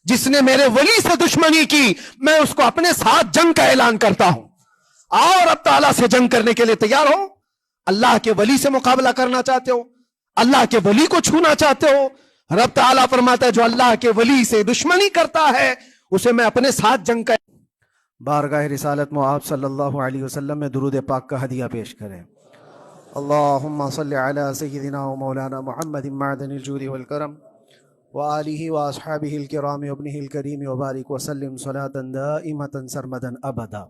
جس نے میرے ولی سے دشمنی کی میں اس کو اپنے ساتھ جنگ کا اعلان کرتا ہوں. آؤ رب تعالیٰ سے جنگ کرنے کے لیے تیار ہو. اللہ کے ولی سے مقابلہ کرنا چاہتے ہو, اللہ کے ولی کو چھونا چاہتے ہو, رب تعالیٰ فرماتا ہے جو اللہ کے ولی سے دشمنی کرتا ہے اسے میں اپنے ساتھ جنگ کا. بارگاہ رسالت میں آپ صلی اللہ علیہ وسلم میں درود پاک کا ہدیہ پیش کریں. اللہم صلی علی سیدنا و مولانا محمد معدن الجود والکرم وآلہ واصحابہ الکرام وابنہ الکریم وبارک وسلم صلاۃ دائمۃ سرمدا ابدا.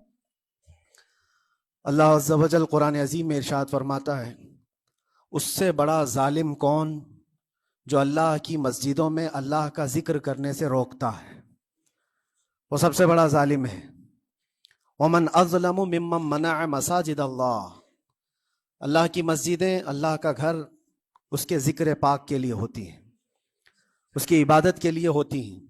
اللہ عز و جل قرآن عظیم میں ارشاد فرماتا ہے اس سے بڑا ظالم کون جو اللہ کی مسجدوں میں اللہ کا ذکر کرنے سے روکتا ہے, وہ سب سے بڑا ظالم ہے. ومن اظلم ممن منع مساجد اللہ, اللہ کی مسجدیں, اللہ کا گھر اس کے ذکر پاک کے لیے ہوتی ہیں, اس کی عبادت کے لیے ہوتی ہیں,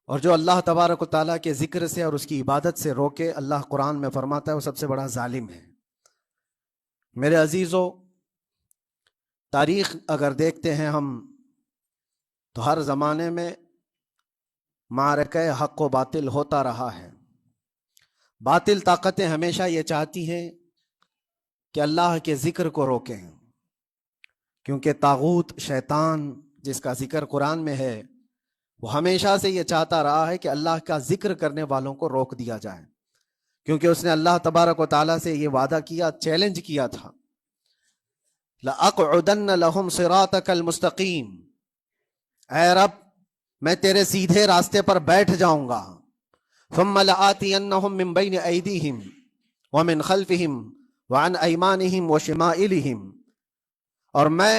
اور جو اللہ تبارک و تعالیٰ کے ذکر سے اور اس کی عبادت سے روکے, اللہ قرآن میں فرماتا ہے وہ سب سے بڑا ظالم ہے. میرے عزیزو, تاریخ اگر دیکھتے ہیں ہم تو ہر زمانے میں معرکہ حق و باطل ہوتا رہا ہے. باطل طاقتیں ہمیشہ یہ چاہتی ہیں کہ اللہ کے ذکر کو روکیں, کیونکہ طاغوت شیطان جس کا ذکر قرآن میں ہے وہ ہمیشہ سے یہ چاہتا رہا ہے کہ اللہ کا ذکر کرنے والوں کو روک دیا جائے, کیونکہ اس نے اللہ تبارک و تعالیٰ سے یہ وعدہ کیا, چیلنج کیا تھا, لَأَقْعُدَنَّ لَهُمْ صِرَاطَكَ الْمُسْتَقِيمِ, اے رب میں تیرے سیدھے راستے پر بیٹھ جاؤں گا. ثُمَّ لَآتِيَنَّهُمْ مِنْ بَيْنِ أَيْدِيهِمْ وَمِنْ خَلْفِهِمْ وَعَنْ أَيْمَانِهِمْ وَشِمَائِلِهِمْ, اور میں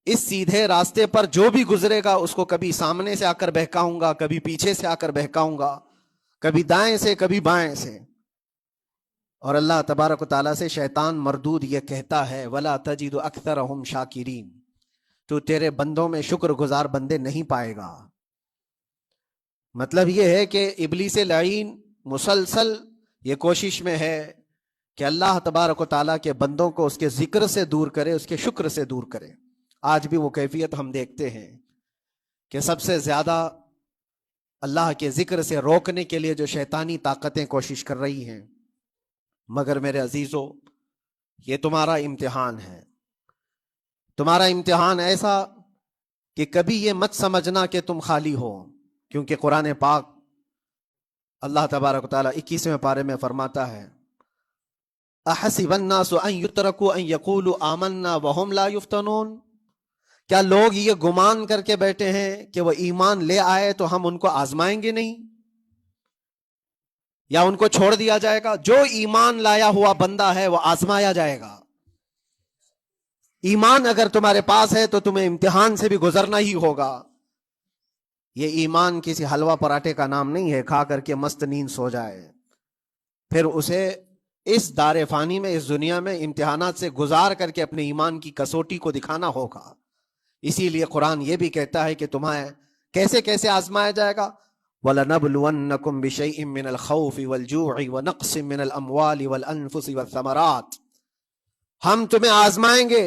اس سیدھے راستے پر جو بھی گزرے گا اس کو کبھی سامنے سے آ کر بہکاؤں گا, کبھی پیچھے سے آ کر بہکاؤں گا, کبھی دائیں سے کبھی بائیں سے. اور اللہ تبارک و تعالیٰ سے شیطان مردود یہ کہتا ہے وَلَا تَجِدُ أَكْثَرَهُمْ شَاكِرِينَ, تو تیرے بندوں میں شکر گزار بندے نہیں پائے گا. مطلب یہ ہے کہ ابلیس لعین مسلسل یہ کوشش میں ہے کہ اللہ تبارک و تعالیٰ کے بندوں کو اس کے ذکر سے دور کرے, اس کے شکر سے دور کرے. آج بھی وہ کیفیت ہم دیکھتے ہیں کہ سب سے زیادہ اللہ کے ذکر سے روکنے کے لیے جو شیطانی طاقتیں کوشش کر رہی ہیں. مگر میرے عزیزو, یہ تمہارا امتحان ہے, تمہارا امتحان ایسا کہ کبھی یہ مت سمجھنا کہ تم خالی ہو, کیونکہ قرآن پاک اللہ تبارک و تعالیٰ 21ویں پارے میں فرماتا ہے احسب الناس ان یترکوا ان یقولوا آمنا وهم لا یفتنون, کیا لوگ یہ گمان کر کے بیٹھے ہیں کہ وہ ایمان لے آئے تو ہم ان کو آزمائیں گے نہیں, یا ان کو چھوڑ دیا جائے گا؟ جو ایمان لایا ہوا بندہ ہے وہ آزمایا جائے گا. ایمان اگر تمہارے پاس ہے تو تمہیں امتحان سے بھی گزرنا ہی ہوگا. یہ ایمان کسی حلوہ پراٹھے کا نام نہیں ہے, کھا کر کے مست نیند سو جائے, پھر اسے اس دار فانی میں, اس دنیا میں امتحانات سے گزار کر کے اپنے ایمان کی کسوٹی کو دکھانا ہوگا. اسی لیے قرآن یہ بھی کہتا ہے کہ تمہیں کیسے کیسے آزمایا جائے گا. وَلَنَبْلُوَنَّكُمْ بِشَيْءٍ مِّنَ الْخَوْفِ وَالْجُوعِ وَنَقْصٍ مِّنَ الْأَمْوَالِ وَالْأَنفُسِ وَالثَّمَرَاتِ, ہم تمہیں آزمائیں گے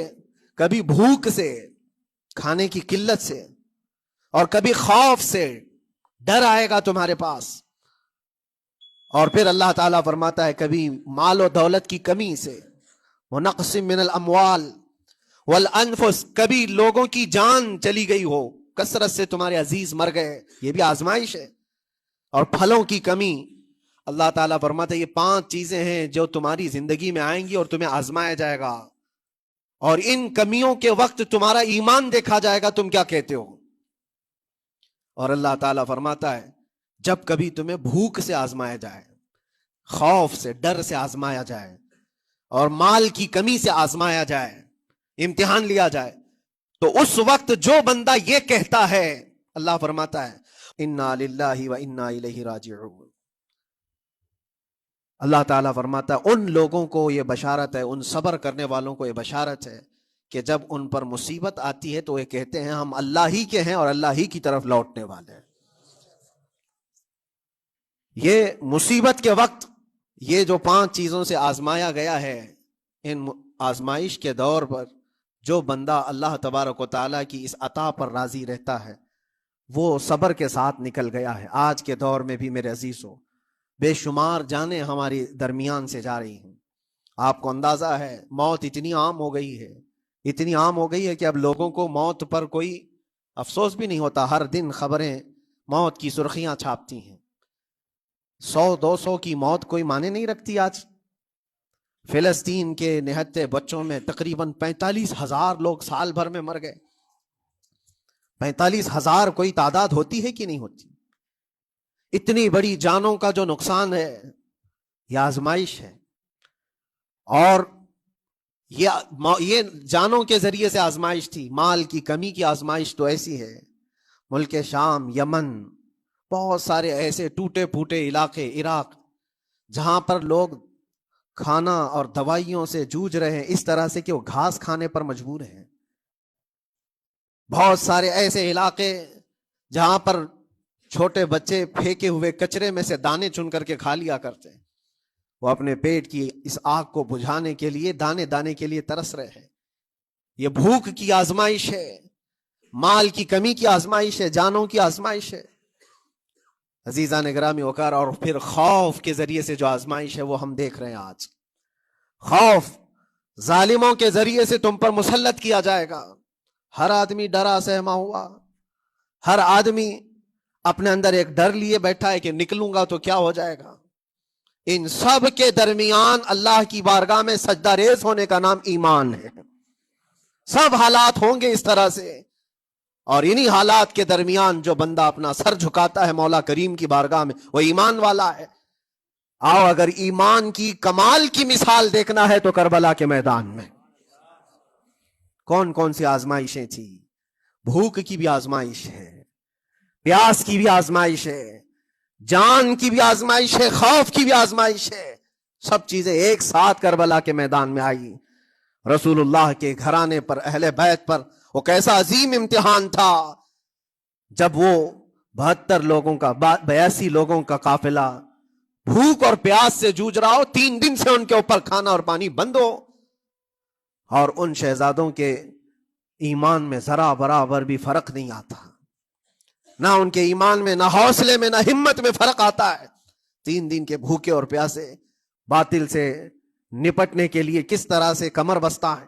کبھی بھوک سے, کھانے کی قلت سے, اور کبھی خوف سے, ڈر آئے گا تمہارے پاس. اور پھر اللہ تعالیٰ فرماتا ہے کبھی مال و دولت کی کمی سے, وَنَقْصٍ مِّنَ الْأَمْوَالِ وَالْأَنفُسِ, کبھی لوگوں کی جان چلی گئی ہو, کثرت سے تمہارے عزیز مر گئے, یہ بھی آزمائش ہے. اور پھلوں کی کمی, اللہ تعالیٰ فرماتا ہے یہ 5 چیزیں ہیں جو تمہاری زندگی میں آئیں گی اور تمہیں آزمایا جائے گا, اور ان کمیوں کے وقت تمہارا ایمان دیکھا جائے گا تم کیا کہتے ہو. اور اللہ تعالیٰ فرماتا ہے جب کبھی تمہیں بھوک سے آزمایا جائے, خوف سے, ڈر سے آزمایا جائے, اور مال کی کمی سے آزمایا جائے, امتحان لیا جائے, تو اس وقت جو بندہ یہ کہتا ہے, اللہ فرماتا ہے انا للہ و انا الیہ راجعون. اللہ تعالیٰ فرماتا ہے ان لوگوں کو یہ بشارت ہے, ان صبر کرنے والوں کو یہ بشارت ہے کہ جب ان پر مصیبت آتی ہے تو یہ کہتے ہیں ہم اللہ ہی کے ہیں اور اللہ ہی کی طرف لوٹنے والے ہیں. یہ مصیبت کے وقت یہ جو 5 چیزوں سے آزمایا گیا ہے, ان آزمائش کے دور پر جو بندہ اللہ تبارک و تعالیٰ کی اس عطا پر راضی رہتا ہے وہ صبر کے ساتھ نکل گیا ہے۔ آج کے دور میں بھی میرے عزیزوں بے شمار جانیں ہماری درمیان سے جا رہی ہیں۔ آپ کو اندازہ ہے موت اتنی عام ہو گئی ہے، اتنی عام ہو گئی ہے کہ اب لوگوں کو موت پر کوئی افسوس بھی نہیں ہوتا۔ ہر دن خبریں موت کی سرخیاں چھاپتی ہیں۔ 100-200 کی موت کوئی معنی نہیں رکھتی۔ آج فلسطین کے نہتے بچوں میں تقریباً 45,000 لوگ سال بھر میں مر گئے۔ 45,000 کوئی تعداد ہوتی ہے کہ نہیں ہوتی؟ اتنی بڑی جانوں کا جو نقصان ہے یہ آزمائش ہے، اور یہ جانوں کے ذریعے سے آزمائش تھی۔ مال کی کمی کی آزمائش تو ایسی ہے، ملک شام، یمن، بہت سارے ایسے ٹوٹے پھوٹے علاقے، عراق، جہاں پر لوگ کھانا اور دوائیوں سے جوجھ رہے ہیں اس طرح سے کہ وہ گھاس کھانے پر مجبور ہیں۔ بہت سارے ایسے علاقے جہاں پر چھوٹے بچے پھینکے ہوئے کچرے میں سے دانے چن کر کے کھا لیا کرتے ہیں۔ وہ اپنے پیٹ کی اس آگ کو بجھانے کے لیے دانے دانے کے لیے ترس رہے ہیں۔ یہ بھوک کی آزمائش ہے، مال کی کمی کی آزمائش ہے، جانوں کی آزمائش ہے۔ عزیزان گرامی وقار، اور پھر خوف کے ذریعے سے جو آزمائش ہے وہ ہم دیکھ رہے ہیں آج۔ خوف ظالموں کے ذریعے سے تم پر مسلط کیا جائے گا۔ ہر آدمی ڈرا سہما ہوا، ہر آدمی اپنے اندر ایک ڈر لیے بیٹھا ہے کہ نکلوں گا تو کیا ہو جائے گا۔ ان سب کے درمیان اللہ کی بارگاہ میں سجدہ ریز ہونے کا نام ایمان ہے۔ سب حالات ہوں گے اس طرح سے، اور انہی حالات کے درمیان جو بندہ اپنا سر جھکاتا ہے مولا کریم کی بارگاہ میں وہ ایمان والا ہے۔ آؤ اگر ایمان کی کمال کی مثال دیکھنا ہے تو کربلا کے میدان میں کون کون سی آزمائشیں تھی۔ بھوک کی بھی آزمائش ہے، پیاس کی بھی آزمائش ہے، جان کی بھی آزمائش ہے، خوف کی بھی آزمائش ہے۔ سب چیزیں ایک ساتھ کربلا کے میدان میں آئی۔ رسول اللہ کے گھرانے پر، اہل بیت پر وہ کیسا عظیم امتحان تھا جب وہ 72 لوگوں کا 82 لوگوں کا قافلہ بھوک اور پیاس سے جوجھ رہا ہو، 3 دن سے ان کے اوپر کھانا اور پانی بند ہو، اور ان شہزادوں کے ایمان میں ذرا برابر بھی فرق نہیں آتا، نہ ان کے ایمان میں، نہ حوصلے میں، نہ ہمت میں فرق آتا ہے۔ 3 دن کے بھوکے اور پیاسے باطل سے نپٹنے کے لیے کس طرح سے کمر بستہ ہے۔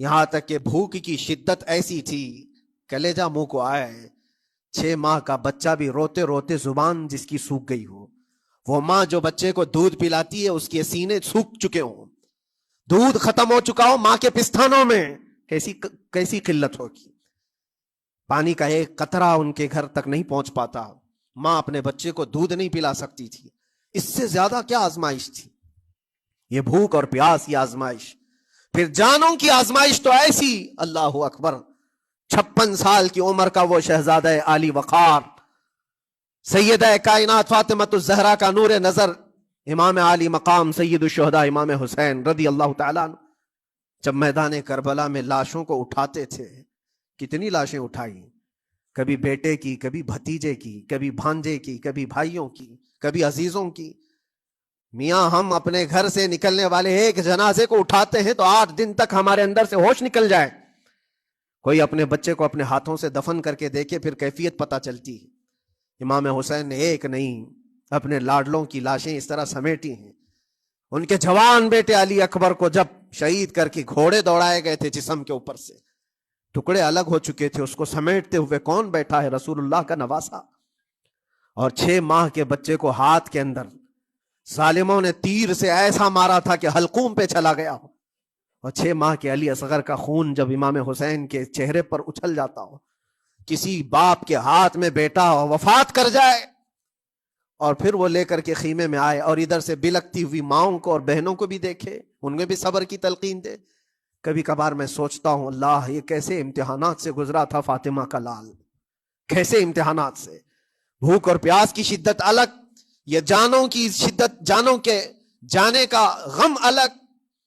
یہاں تک کہ بھوک کی شدت ایسی تھی کلیجہ منہ کو آئے، 6 ماہ کا بچہ بھی روتے روتے زبان جس کی سوکھ گئی ہو، وہ ماں جو بچے کو دودھ پلاتی ہے اس کے سینے سوکھ چکے ہوں، دودھ ختم ہو چکا ہو ماں کے پستانوں میں، کیسی قلت ہوگی۔ پانی کا ایک قطرہ ان کے گھر تک نہیں پہنچ پاتا، ماں اپنے بچے کو دودھ نہیں پلا سکتی تھی۔ اس سے زیادہ کیا آزمائش تھی یہ بھوک اور پیاس کی آزمائش۔ پھر جانوں کی آزمائش تو ایسی، اللہ اکبر، 56 سال کی عمر کا وہ شہزادہ عالی وقار، سیدہ کائنات فاطمۃ الزہرا کا نور نظر، امام عالی مقام سید الشہداء امام حسین رضی اللہ تعالیٰ عنہ، جب میدان کربلا میں لاشوں کو اٹھاتے تھے، کتنی لاشیں اٹھائی، کبھی بیٹے کی، کبھی بھتیجے کی، کبھی بھانجے کی، کبھی بھائیوں کی، کبھی عزیزوں کی۔ میاں ہم اپنے گھر سے نکلنے والے ایک جنازے کو اٹھاتے ہیں تو 8 دن تک ہمارے اندر سے ہوش نکل جائے۔ کوئی اپنے بچے کو اپنے ہاتھوں سے دفن کر کے دیکھے پھر کیفیت پتہ چلتی ہے۔ امام حسین نے ایک نہیں اپنے لاڈلوں کی لاشیں اس طرح سمیٹی ہیں۔ ان کے جوان بیٹے علی اکبر کو جب شہید کر کے گھوڑے دوڑائے گئے تھے جسم کے اوپر سے، ٹکڑے الگ ہو چکے تھے، اس کو سمیٹتے ہوئے کون بیٹھا ہے؟ رسول اللہ کا نواسا۔ اور 6 ماہ کے بچے کو ہاتھ کے اندر ظالموں نے تیر سے ایسا مارا تھا کہ حلقوم پہ چلا گیا ہو، اور 6 ماہ کے علی اصغر کا خون جب امام حسین کے چہرے پر اچھل جاتا ہو، کسی باپ کے ہاتھ میں بیٹا وفات کر جائے اور پھر وہ لے کر کے خیمے میں آئے اور ادھر سے بلکتی ہوئی ماؤں کو اور بہنوں کو بھی دیکھے، ان میں بھی صبر کی تلقین دے۔ کبھی کبھار میں سوچتا ہوں اللہ یہ کیسے امتحانات سے گزرا تھا فاطمہ کا لال، کیسے امتحانات سے۔ بھوک اور پیاس کی شدت الگ، یہ جانوں کی شدت، جانوں کے جانے کا غم الگ،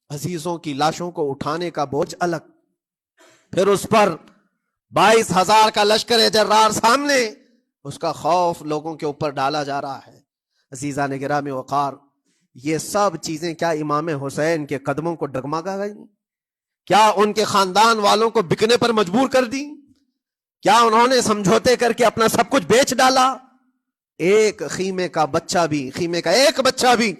عزیزوں کی لاشوں کو اٹھانے کا بوجھ الگ، پھر اس پر 22,000 کا لشکر جرار سامنے، اس کا خوف لوگوں کے اوپر ڈالا جا رہا ہے۔ عزیزان گرامی وقار، یہ سب چیزیں کیا امام حسین کے قدموں کو ڈگمگا گئیں؟ کیا ان کے خاندان والوں کو بکنے پر مجبور کر دی؟ کیا انہوں نے سمجھوتے کر کے اپنا سب کچھ بیچ ڈالا؟ ایک خیمے کا ایک بچہ بھی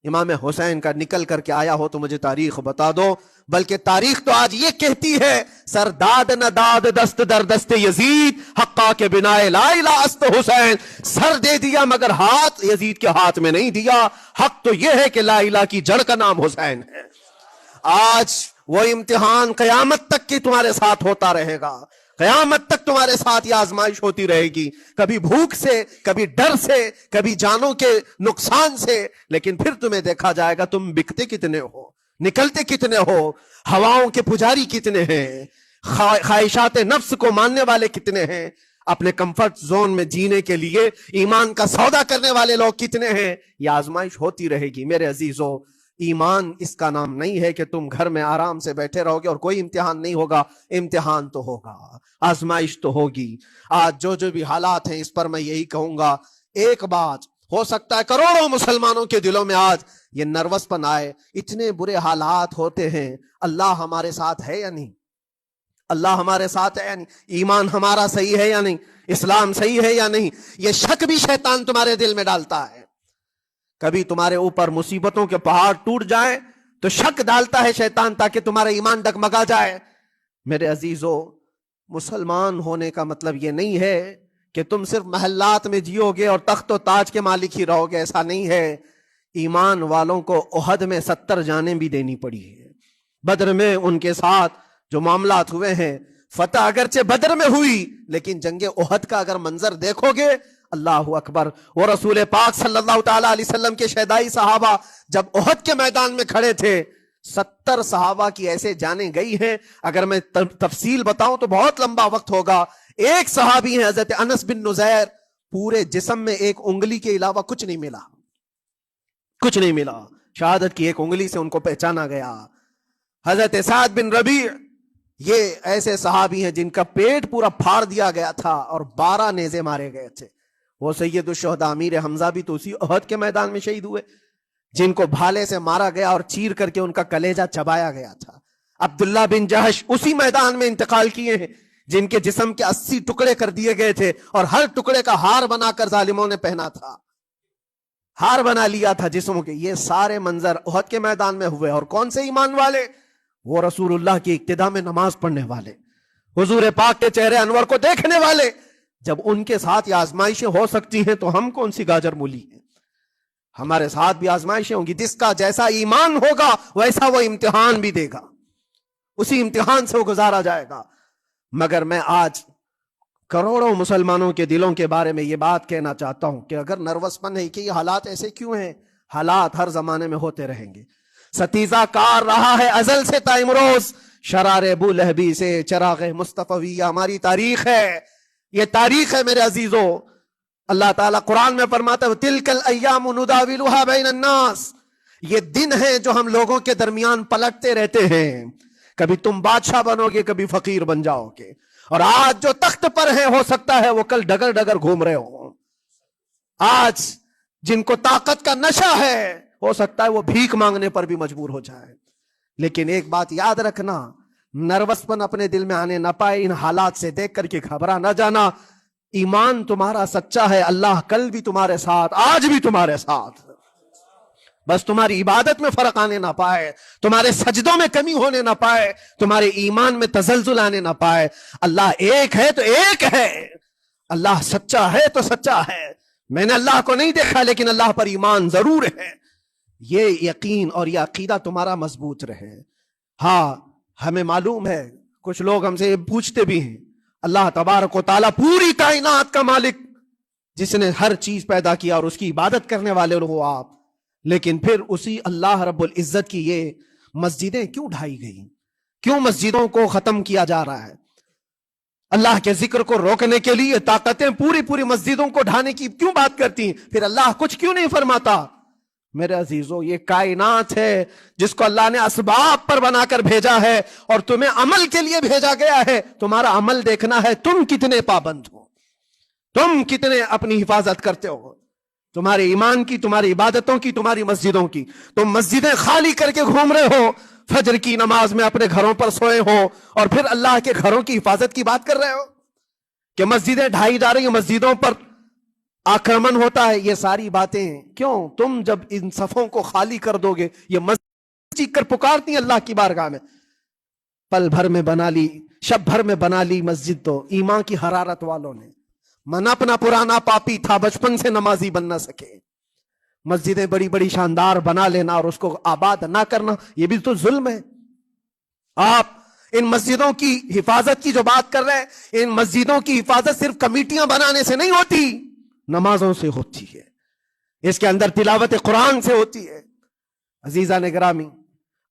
امام حسین کا نکل کر کے آیا ہو تو مجھے تاریخ بتا دو. بلکہ تاریخ تو آج یہ کہتی ہے سر داد نہ داد دست در دست یزید حقا کے بنا لا الہ است حسین. سر دے دیا مگر ہاتھ یزید کے ہاتھ میں نہیں دیا. حق تو یہ ہے کہ لا الہ کی جڑ کا نام حسین ہے. آج وہ امتحان قیامت تک کی تمہارے ساتھ ہوتا رہے گا. قیامت تک تمہارے ساتھ یہ آزمائش ہوتی رہے گی, کبھی بھوک سے, کبھی ڈر سے, کبھی جانوں کے نقصان سے. لیکن پھر تمہیں دیکھا جائے گا تم بکتے کتنے ہو, نکلتے کتنے ہو, ہواؤں کے پجاری کتنے ہیں, خواہشات نفس کو ماننے والے کتنے ہیں, اپنے کمفرٹ زون میں جینے کے لیے ایمان کا سودا کرنے والے لوگ کتنے ہیں. یہ آزمائش ہوتی رہے گی میرے عزیزو. ایمان اس کا نام نہیں ہے کہ تم گھر میں آرام سے بیٹھے رہو گے اور کوئی امتحان نہیں ہوگا. امتحان تو ہوگا, آزمائش تو ہوگی. آج جو بھی حالات ہیں اس پر میں یہی کہوں گا, ایک بات ہو سکتا ہے کروڑوں مسلمانوں کے دلوں میں آج یہ نروس پن آئے. اتنے برے حالات ہوتے ہیں, اللہ ہمارے ساتھ ہے یا نہیں؟ اللہ ہمارے ساتھ ہے یا نہیں؟ ایمان ہمارا صحیح ہے یا نہیں؟ اسلام صحیح ہے یا نہیں؟ یہ شک بھی شیطان تمہارے دل میں ڈالتا ہے. کبھی تمہارے اوپر مصیبتوں کے پہاڑ ٹوٹ جائیں تو شک ڈالتا ہے شیطان تاکہ تمہارا ایمان ڈگمگا جائے. میرے عزیزو, مسلمان ہونے کا مطلب یہ نہیں ہے کہ تم صرف محلات میں جیو گے اور تخت و تاج کے مالک ہی رہو گے. ایسا نہیں ہے. ایمان والوں کو احد میں 70 جانیں بھی دینی پڑی ہے. بدر میں ان کے ساتھ جو معاملات ہوئے ہیں, فتح اگرچہ بدر میں ہوئی لیکن جنگ احد کا اگر منظر دیکھو گے, اللہ اکبر. وہ رسول پاک صلی اللہ تعالی علیہ وسلم کے شہدائی صحابہ جب احد کے میدان میں کھڑے تھے, 70 صحابہ کی ایسے جانیں گئی ہیں. اگر میں تفصیل بتاؤں تو بہت لمبا وقت ہوگا. ایک صحابی ہیں حضرت انس بن نزیر, پورے جسم میں ایک انگلی کے علاوہ کچھ نہیں ملا, کچھ نہیں ملا. شہادت کی ایک انگلی سے ان کو پہچانا گیا. حضرت سعد بن ربیع, یہ ایسے صحابی ہیں جن کا پیٹ پورا پھاڑ دیا گیا تھا اور 12 نیزے مارے گئے تھے. وہ سید الشہداء امیر حمزہ بھی تو اسی احد کے میدان میں شہید ہوئے, جن کو بھالے سے مارا گیا اور چیر کر کے ان کا کلیجہ چبایا گیا تھا. عبداللہ بن جہش اسی میدان میں انتقال کیے ہیں, جن کے جسم کے 80 ٹکڑے کر دیے گئے تھے اور ہر ٹکڑے کا ہار بنا کر ظالموں نے پہنا تھا, ہار بنا لیا تھا جسموں کے. یہ سارے منظر احد کے میدان میں ہوئے. اور کون سے ایمان والے؟ وہ رسول اللہ کی اقتداء میں نماز پڑھنے والے, حضور پاک کے چہرے انور کو دیکھنے والے. جب ان کے ساتھ یہ آزمائشیں ہو سکتی ہیں تو ہم کون سی گاجر مولی ہیں؟ ہمارے ساتھ بھی آزمائشیں ہوں گی. جس کا جیسا ایمان ہوگا ویسا وہ امتحان بھی دے گا, اسی امتحان سے وہ گزارا جائے گا. مگر میں آج کروڑوں مسلمانوں کے دلوں کے بارے میں یہ بات کہنا چاہتا ہوں کہ اگر نروس پن ہے کہ یہ حالات ایسے کیوں ہیں؟ حالات ہر زمانے میں ہوتے رہیں گے. ستیزہ کار رہا ہے ازل سے تا امروز, شرار ابو لہبی سے چراغ مصطفی. ہماری تاریخ ہے, یہ تاریخ ہے میرے عزیزو. اللہ تعالیٰ قرآن میں فرماتا ہے تِلْكَ الْأَيَّامُ نُدَاوِلُهَا بَيْنَ النَّاسِ. یہ دن ہیں جو ہم لوگوں کے درمیان پلٹتے رہتے ہیں. کبھی تم بادشاہ بنو گے, کبھی فقیر بن جاؤ گے. اور آج جو تخت پر ہیں ہو سکتا ہے وہ کل ڈگر ڈگر گھوم رہے ہوں. آج جن کو طاقت کا نشہ ہے ہو سکتا ہے وہ بھیک مانگنے پر بھی مجبور ہو جائے. لیکن ایک بات یاد رکھنا, نروس پن اپنے دل میں آنے نہ پائے. ان حالات سے دیکھ کر کے گھبرا نہ جانا. ایمان تمہارا سچا ہے, اللہ کل بھی تمہارے ساتھ, آج بھی تمہارے ساتھ. بس تمہاری عبادت میں فرق آنے نہ پائے, تمہارے سجدوں میں کمی ہونے نہ پائے, تمہارے ایمان میں تزلزل آنے نہ پائے. اللہ ایک ہے تو ایک ہے, اللہ سچا ہے تو سچا ہے. میں نے اللہ کو نہیں دیکھا لیکن اللہ پر ایمان ضرور ہے. یہ یقین اور یہ عقیدہ تمہارا مضبوط رہے. ہاں ہمیں معلوم ہے, کچھ لوگ ہم سے پوچھتے بھی ہیں, اللہ تبارک و تعالیٰ پوری کائنات کا مالک جس نے ہر چیز پیدا کیا اور اس کی عبادت کرنے والے ہو آپ, لیکن پھر اسی اللہ رب العزت کی یہ مسجدیں کیوں ڈھائی گئی؟ کیوں مسجدوں کو ختم کیا جا رہا ہے؟ اللہ کے ذکر کو روکنے کے لیے طاقتیں پوری مسجدوں کو ڈھانے کی کیوں بات کرتی ہیں؟ پھر اللہ کچھ کیوں نہیں فرماتا؟ میرے عزیزو, یہ کائنات ہے جس کو اللہ نے اسباب پر بنا کر بھیجا ہے اور تمہیں عمل کے لیے بھیجا گیا ہے. تمہارا عمل دیکھنا ہے, تم کتنے پابند ہو, تم کتنے اپنی حفاظت کرتے ہو, تمہارے ایمان کی, تمہاری عبادتوں کی, تمہاری مسجدوں کی. تم مسجدیں خالی کر کے گھوم رہے ہو, فجر کی نماز میں اپنے گھروں پر سوئے ہو اور پھر اللہ کے گھروں کی حفاظت کی بات کر رہے ہو. کہ مسجدیں ڈھائی جا رہی ہیں, مسجدوں پر آکرمن ہوتا ہے, یہ ساری باتیں کیوں؟ تم جب ان صفوں کو خالی کر دو گے, یہ مسجد چیخ کر پکارتی ہیں اللہ کی بارگاہ میں, پل بھر میں بنا لی, شب بھر میں بنا لی مسجد تو ایمان کی حرارت والوں نے. من اپنا پرانا پاپی تھا, بچپن سے نمازی بن نہ سکے. مسجدیں بڑی بڑی شاندار بنا لینا اور اس کو آباد نہ کرنا, یہ بھی تو ظلم ہے. آپ ان مسجدوں کی حفاظت کی جو بات کر رہے ہیں, ان مسجدوں کی حفاظت صرف کمیٹیاں بنانے سے نہیں ہوتی, نمازوں سے ہوتی ہے, اس کے اندر تلاوت قرآن سے ہوتی ہے. عزیزان گرامی,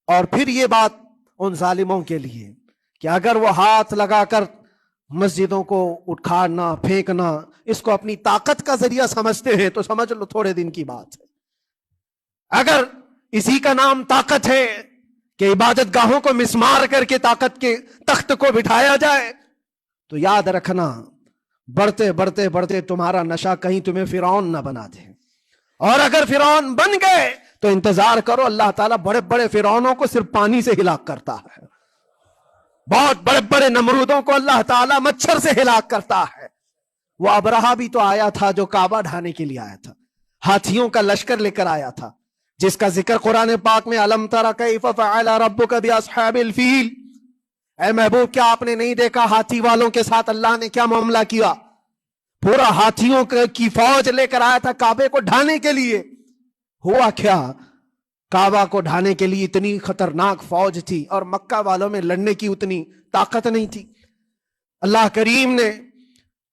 اور پھر یہ بات ان ظالموں کے لیے کہ اگر وہ ہاتھ لگا کر مسجدوں کو اٹھانا پھینکنا اس کو اپنی طاقت کا ذریعہ سمجھتے ہیں تو سمجھ لو تھوڑے دن کی بات ہے. اگر اسی کا نام طاقت ہے کہ عبادت گاہوں کو مسمار کر کے طاقت کے تخت کو بٹھایا جائے, تو یاد رکھنا بڑھتے بڑھتے بڑھتے تمہارا نشہ کہیں تمہیں فرعون نہ بنا دے. اور اگر فرعون بن گئے تو انتظار کرو, اللہ تعالیٰ بڑے بڑے فرعونوں کو صرف پانی سے ہلاک کرتا ہے, بہت بڑے بڑے نمرودوں کو اللہ تعالیٰ مچھر سے ہلاک کرتا ہے. وہ ابرہہ بھی تو آیا تھا جو کعبہ ڈھانے کے لیے آیا تھا, ہاتھیوں کا لشکر لے کر آیا تھا, جس کا ذکر قرآن پاک میں الم تر کیف فعل ربک باصحاب الفیل. اے محبوب, کیا آپ نے نہیں دیکھا ہاتھی والوں کے ساتھ اللہ نے کیا معاملہ کیا؟ پورا ہاتھیوں کی فوج لے کر آیا تھا کعبے کو ڈھانے کے لیے. ہوا کیا؟ کعبہ کو ڈھانے کے لیے اتنی خطرناک فوج تھی اور مکہ والوں میں لڑنے کی اتنی طاقت نہیں تھی. اللہ کریم نے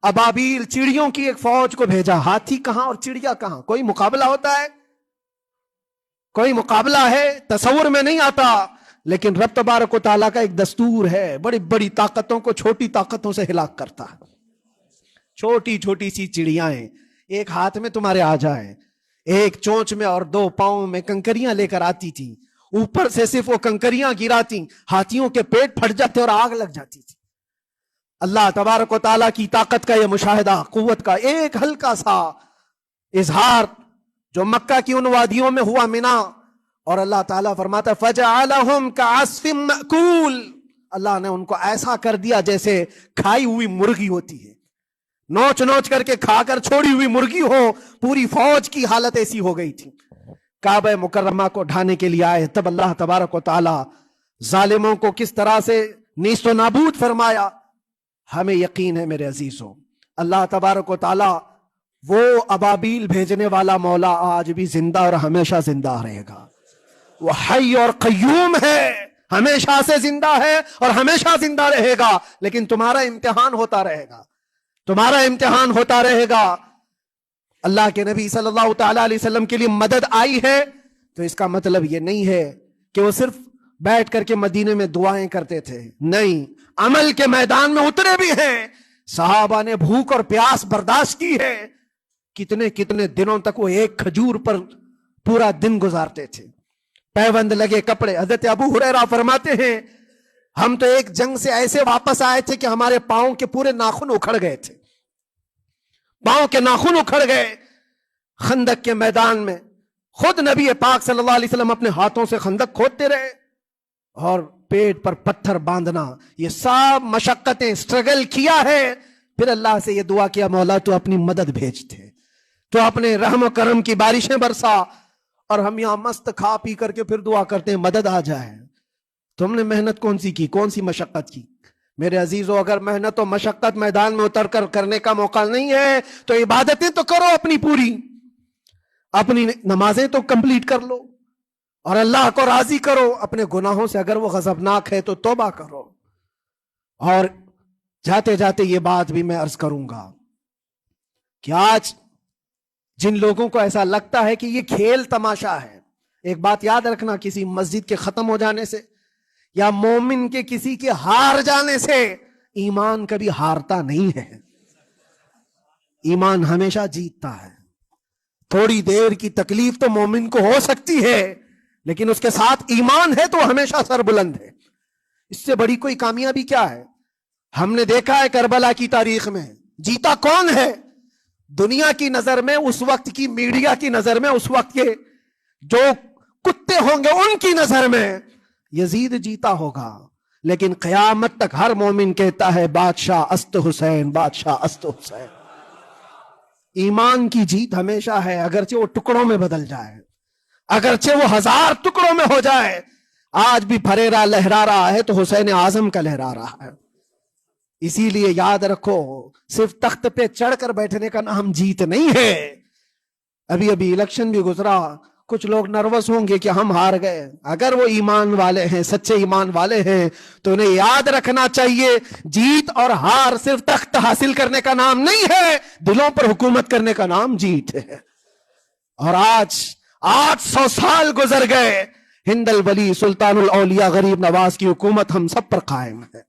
ابابیل چڑیوں کی ایک فوج کو بھیجا. ہاتھی کہاں اور چڑیا کہاں؟ کوئی مقابلہ ہوتا ہے؟ کوئی مقابلہ ہے؟ تصور میں نہیں آتا. لیکن رب تبارک و تعالیٰ کا ایک دستور ہے, بڑی بڑی طاقتوں کو چھوٹی طاقتوں سے ہلاک کرتا ہے. چھوٹی چھوٹی سی چڑیاں ہیں, ایک ہاتھ میں تمہارے آ جائیں, ایک چونچ میں اور دو پاؤں میں کنکریاں لے کر آتی تھی, اوپر سے صرف وہ کنکریاں گراتی, ہاتھیوں کے پیٹ پھٹ جاتے اور آگ لگ جاتی تھی. اللہ تبارک و تعالیٰ کی طاقت کا یہ مشاہدہ, قوت کا ایک ہلکا سا اظہار جو مکہ کی ان وادیوں میں ہوا منا, اور اللہ تعالیٰ فرماتا فَجَعَلَهُمْ كَعَصْفٍ مَأْكُولٍ. اللہ نے ان کو ایسا کر دیا جیسے کھائی ہوئی مرغی ہوتی ہے, نوچ نوچ کر کے کھا کر چھوڑی ہوئی مرغی ہو. پوری فوج کی حالت ایسی ہو گئی تھی. کعبہ مکرمہ کو ڈھانے کے لیے آئے, تب اللہ تبارک و تعالی ظالموں کو کس طرح سے نیست و نابود فرمایا. ہمیں یقین ہے میرے عزیزوں, اللہ تبارک و تعالی وہ ابابیل بھیجنے والا مولا آج بھی زندہ اور ہمیشہ زندہ رہے گا. وہ حی اور قیوم ہے, ہمیشہ سے زندہ ہے اور ہمیشہ زندہ رہے گا. لیکن تمہارا امتحان ہوتا رہے گا, تمہارا امتحان ہوتا رہے گا. اللہ کے نبی صلی اللہ تعالی علیہ وسلم کے لیے مدد آئی ہے تو اس کا مطلب یہ نہیں ہے کہ وہ صرف بیٹھ کر کے مدینے میں دعائیں کرتے تھے. نہیں, عمل کے میدان میں اترے بھی ہیں. صحابہ نے بھوک اور پیاس برداشت کی ہے, کتنے کتنے دنوں تک وہ ایک کھجور پر پورا دن گزارتے تھے. پیوند لگے کپڑے. حضرت ابو ہریرہ فرماتے ہیں ہم تو ایک جنگ سے ایسے واپس آئے تھے کہ ہمارے پاؤں کے پورے ناخن اکھڑ گئے تھے, پاؤں کے ناخن اکھڑ گئے. خندق کے میدان میں خود نبی پاک صلی اللہ علیہ وسلم اپنے ہاتھوں سے خندق کھودتے رہے, اور پیٹ پر پتھر باندھنا, یہ سب مشقتیں اسٹرگل کیا ہے. پھر اللہ سے یہ دعا کیا مولا تو اپنی مدد بھیجتے, تو اپنے رحم و کرم کی بارشیں برسا. اور ہم یہاں مست کھا پی کر کے پھر دعا کرتے ہیں مدد آ جائے. تم نے محنت کون سی کی, کون سی مشقت کی؟ میرے عزیزو, اگر محنت و مشقت میدان میں اتر کر کرنے کا موقع نہیں ہے تو عبادتیں تو کرو اپنی پوری, اپنی نمازیں تو کمپلیٹ کر لو اور اللہ کو راضی کرو. اپنے گناہوں سے اگر وہ غضبناک ہے تو توبہ کرو. اور جاتے جاتے یہ بات بھی میں عرض کروں گا کہ آج جن لوگوں کو ایسا لگتا ہے کہ یہ کھیل تماشا ہے, ایک بات یاد رکھنا, کسی مسجد کے ختم ہو جانے سے یا مومن کے کسی کے ہار جانے سے ایمان کبھی ہارتا نہیں ہے. ایمان ہمیشہ جیتتا ہے. تھوڑی دیر کی تکلیف تو مومن کو ہو سکتی ہے, لیکن اس کے ساتھ ایمان ہے تو ہمیشہ سر بلند ہے. اس سے بڑی کوئی کامیابی کیا ہے؟ ہم نے دیکھا ہے کربلا کی تاریخ میں جیتا کون ہے. دنیا کی نظر میں, اس وقت کی میڈیا کی نظر میں, اس وقت کے جو کتے ہوں گے ان کی نظر میں یزید جیتا ہوگا, لیکن قیامت تک ہر مومن کہتا ہے بادشاہ است حسین، بادشاہ است حسین۔ ایمان کی جیت ہمیشہ ہے، اگرچہ وہ ٹکڑوں میں بدل جائے، اگرچہ وہ 1000 ٹکڑوں میں ہو جائے۔ آج بھی پھریرا لہرا رہا ہے تو حسین اعظم کا لہرا رہا ہے۔ اسی لیے یاد رکھو، صرف تخت پہ چڑھ کر بیٹھنے کا نام جیت نہیں ہے۔ ابھی الیکشن بھی گزرا، کچھ لوگ نروس ہوں گے کہ ہم ہار گئے۔ اگر وہ ایمان والے ہیں، سچے ایمان والے ہیں، تو انہیں یاد رکھنا چاہیے جیت اور ہار صرف تخت حاصل کرنے کا نام نہیں ہے، دلوں پر حکومت کرنے کا نام جیت ہے۔ اور آج 800 سال گزر گئے، ہند الولی سلطان الاولیاء غریب نواز کی حکومت ہم سب پر قائم ہے۔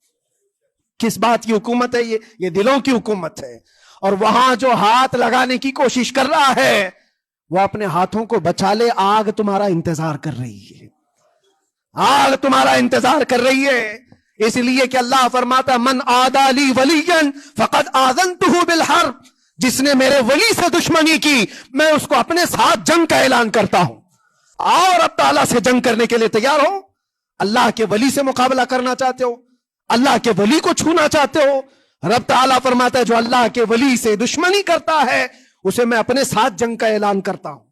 کس بات کی حکومت ہے یہ دلوں کی حکومت ہے۔ اور وہاں جو ہاتھ لگانے کی کوشش کر رہا ہے وہ اپنے ہاتھوں کو بچا لے، آگ تمہارا انتظار کر رہی ہے، آگ تمہارا انتظار کر رہی ہے۔ اس لیے کہ اللہ فرماتا من عادی لی ولیا فقد آذنتہ بالحرب، جس نے میرے ولی سے دشمنی کی میں اس کو اپنے ساتھ جنگ کا اعلان کرتا ہوں۔ اور اب تعالیٰ سے جنگ کرنے کے لیے تیار ہو؟ اللہ کے ولی سے مقابلہ کرنا چاہتے ہو؟ اللہ کے ولی کو چھونا چاہتے ہو؟ رب تعالیٰ فرماتا ہے جو اللہ کے ولی سے دشمنی کرتا ہے اسے میں اپنے ساتھ جنگ کا اعلان کرتا ہوں۔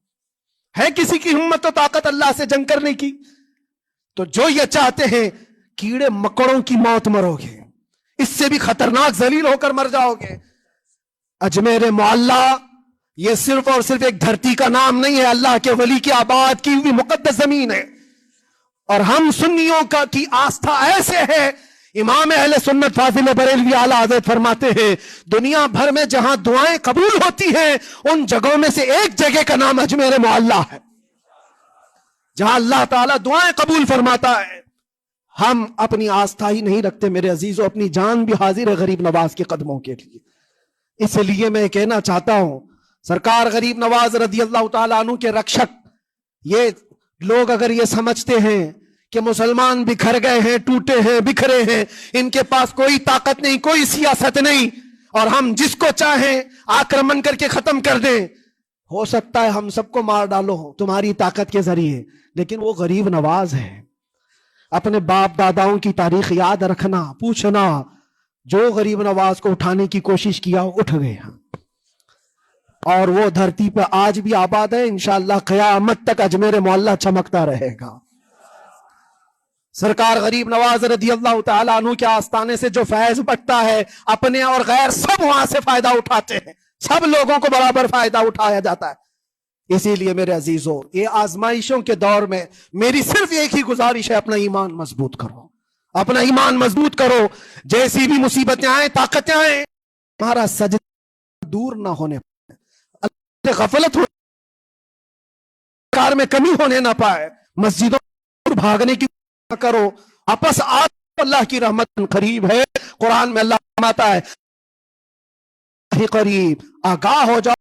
ہے کسی کی ہمت و طاقت اللہ سے جنگ کرنے کی؟ تو جو یہ چاہتے ہیں کیڑے مکڑوں کی موت مرو گے، اس سے بھی خطرناک ذلیل ہو کر مر جاؤ گے۔ اجمیر معلیٰ یہ صرف اور صرف ایک دھرتی کا نام نہیں ہے، اللہ کے ولی کی آباد کی ہوئی مقدس زمین ہے۔ اور ہم سنیوں کی آستھا ایسے ہے، امام اہل سنت فاضل بریلوی اعلیٰ حضرت فرماتے ہیں دنیا بھر میں جہاں دعائیں قبول ہوتی ہیں ان جگہوں میں سے ایک جگہ کا نام اجمیر معلیٰ ہے، جہاں اللہ تعالیٰ دعائیں قبول فرماتا ہے۔ ہم اپنی آستھا ہی نہیں رکھتے میرے عزیزوں، اپنی جان بھی حاضر ہے غریب نواز کے قدموں کے لیے۔ اس لیے میں کہنا چاہتا ہوں سرکار غریب نواز رضی اللہ تعالیٰ عنہ کے رکشک، یہ لوگ اگر یہ سمجھتے ہیں کہ مسلمان بکھر گئے ہیں، ٹوٹے ہیں، بکھرے ہیں، ان کے پاس کوئی طاقت نہیں، کوئی سیاست نہیں، اور ہم جس کو چاہیں آکرمن کر کے ختم کر دیں، ہو سکتا ہے ہم سب کو مار ڈالو تمہاری طاقت کے ذریعے، لیکن وہ غریب نواز ہے۔ اپنے باپ داداؤں کی تاریخ یاد رکھنا، پوچھنا، جو غریب نواز کو اٹھانے کی کوشش کیا اٹھ گیا، اور وہ دھرتی پہ آج بھی آباد ہے۔ انشاءاللہ قیامت تک اجمیر معلیٰ چمکتا رہے گا۔ سرکار غریب نواز رضی اللہ تعالیٰ عنہ کے آستانے سے جو فیض بٹتا ہے، اپنے اور غیر سب وہاں سے فائدہ اٹھاتے ہیں، سب لوگوں کو برابر فائدہ اٹھایا جاتا ہے۔ اسی لیے میرے عزیزوں، یہ آزمائشوں کے دور میں میری صرف ایک ہی گزارش ہے، اپنا ایمان مضبوط کرو، اپنا ایمان مضبوط کرو۔ جیسی بھی مصیبتیں آئیں، طاقتیں آئیں، تمہارا سجدہ دور نہ ہونے پائے، اللہ سے غفلت کار میں کمی ہونے نہ پائے، مسجدوں پر بھاگنے کی کرو، آپس اللہ کی رحمت قریب ہے۔ قرآن میں اللہ فرماتا ہے قریب، آگاہ ہو جاؤ